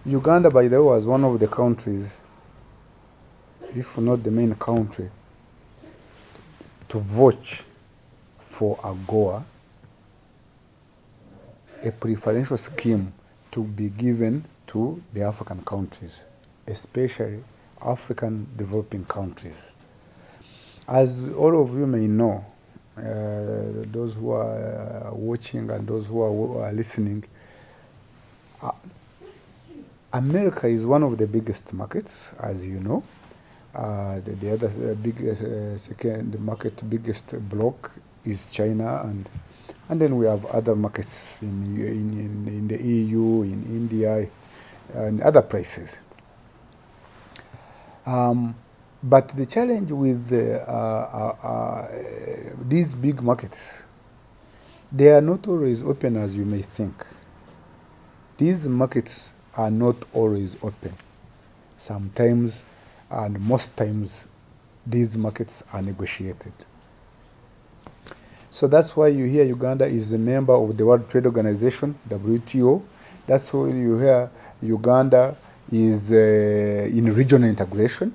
Uganda, by the way, was one of the countries, if not the main country, to vote for Agoa, a preferential scheme to be given to the African countries, especially African developing countries. As all of you may know, those who are watching and those who are listening, America is one of the biggest markets, as you know. The other second market, biggest block is China, and then we have other markets in the EU, in India, and other places. But the challenge with these big markets, they are not always open as you may think. These markets are not always open. Sometimes, and most times, these markets are negotiated. So that's why you hear Uganda is a member of the World Trade Organization, WTO. That's why you hear Uganda is in regional integration.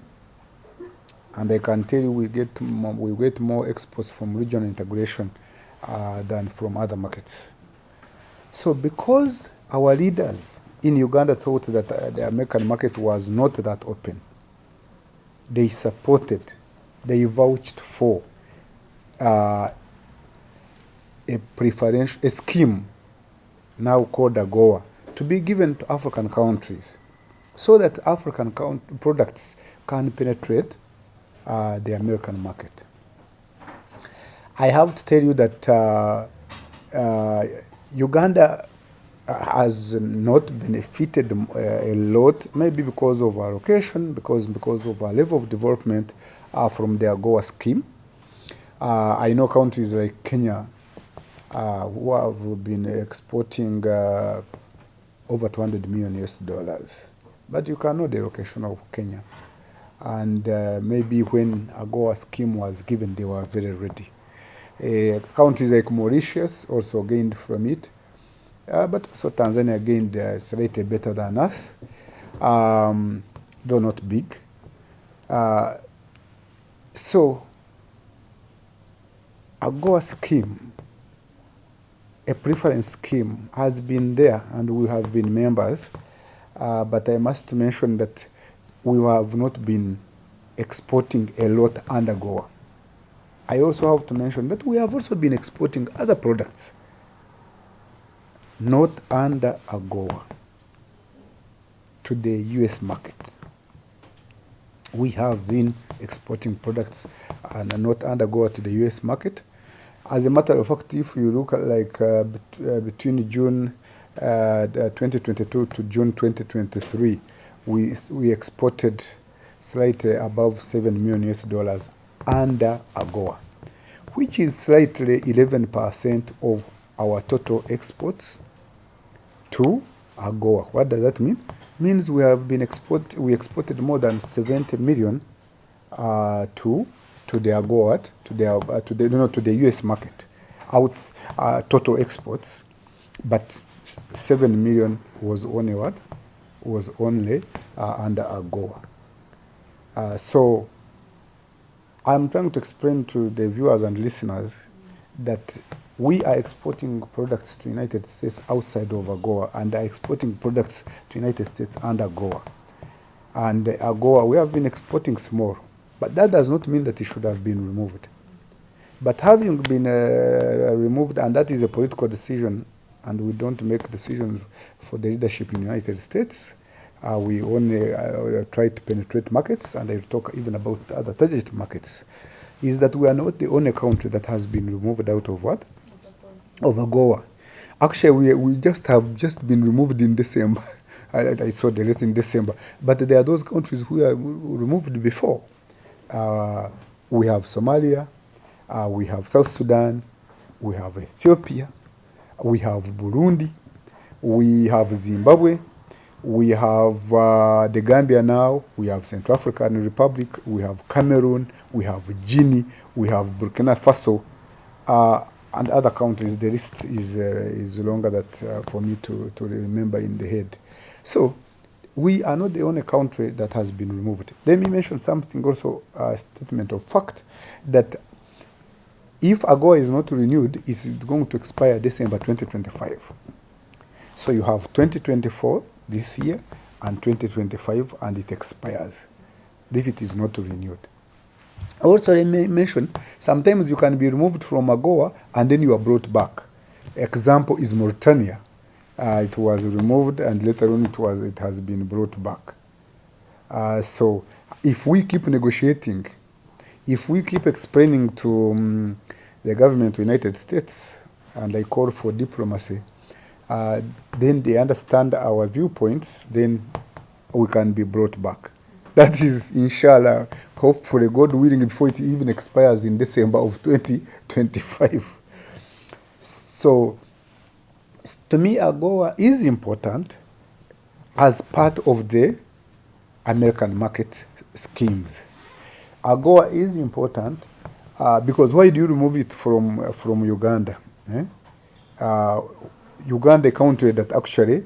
And I can tell you we get more exports from regional integration than from other markets. So because our leaders in Uganda thought that the American market was not that open, they supported, they vouched for a scheme now called Agoa to be given to African countries so that African products can penetrate the American market. I have to tell you that Uganda has not benefited a lot, maybe because of our location, because of our level of development from the Agoa scheme. I know countries like Kenya who have been exporting over $200 million US. But you can know the location of Kenya. And maybe when Agoa scheme was given, they were very ready. Countries like Mauritius also gained from it. But also Tanzania gained slightly better than us, though not big. So, Agoa scheme, a preference scheme, has been there and we have been members. But I must mention that we have not been exporting a lot under Agoa. I also have to mention that we have also been exporting other products not under Agoa to the US market. We have been exporting products and not under Agoa to the US market. As a matter of fact, if you look at between June 2022 to June 2023, we exported slightly above $7 million US under Agoa, which is slightly 11% of our total exports to Agoa. What does that mean? Means we have been we exported more than 70 million to the Agoa, to the US market, total exports, but 7 million was only what? Was only under Agoa. So I'm trying to explain to the viewers and listeners that we are exporting products to United States outside of Agoa and are exporting products to United States under Agoa. And Agoa, we have been exporting small, but that does not mean that it should have been removed. But having been removed, and that is a political decision, and we don't make decisions for the leadership in the United States. We only try to penetrate markets, and I talk even about other target markets, is that we are not the only country that has been removed out of what? Of Agoa. Actually, we have been removed in December. I saw the list in December. But there are those countries who are removed before. We have Somalia, we have South Sudan, we have Ethiopia, we have Burundi, we have Zimbabwe, we have the Gambia now, we have Central African Republic, we have Cameroon, we have Guinea, we have Burkina Faso, and other countries. The list is longer that for me to remember in the head. So we are not the only country that has been removed. Let me mention something also, a statement of fact, that if Agoa is not renewed, it's going to expire December 2025. So you have 2024 this year and 2025, and it expires if it is not renewed. Also, let me mention, sometimes you can be removed from Agoa and then you are brought back. Example is Mauritania. It was removed and later on it has been brought back. So if we keep negotiating, if we keep explaining to the government of the United States, and I call for diplomacy, then they understand our viewpoints, then we can be brought back. That is, inshallah, hopefully, God willing, before it even expires in December of 2025. So, to me, Agoa is important as part of the American market schemes. Agoa is important because why do you remove it from Uganda? Uganda, a country that actually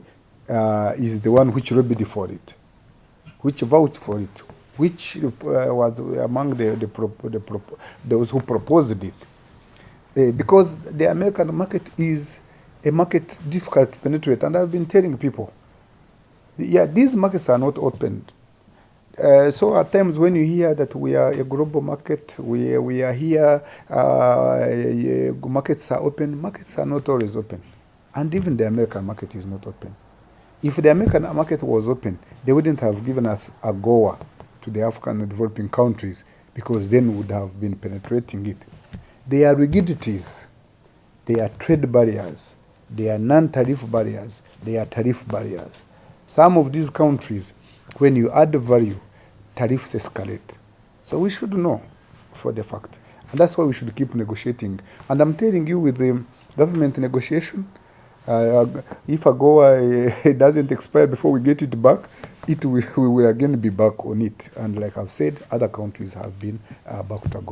is the one which lobbied for it, which vouched for it, which was among those who proposed it. Because the American market is a market difficult to penetrate, and I've been telling people, yeah, these markets are not open. So at times when you hear that we are a global market, we are here, markets are open, markets are not always open. And even the American market is not open. If the American market was open, they wouldn't have given us Agoa to the African developing countries, because then we would have been penetrating it. They are rigidities, they are trade barriers, they are non-tariff barriers, they are tariff barriers. Some of these countries, when you add value, tariffs escalate. So we should know for the fact. And that's why we should keep negotiating. And I'm telling you, with the government negotiation, if Agoa doesn't expire before we get it back, we will again be back on it. And like I've said, other countries have been back to Agoa.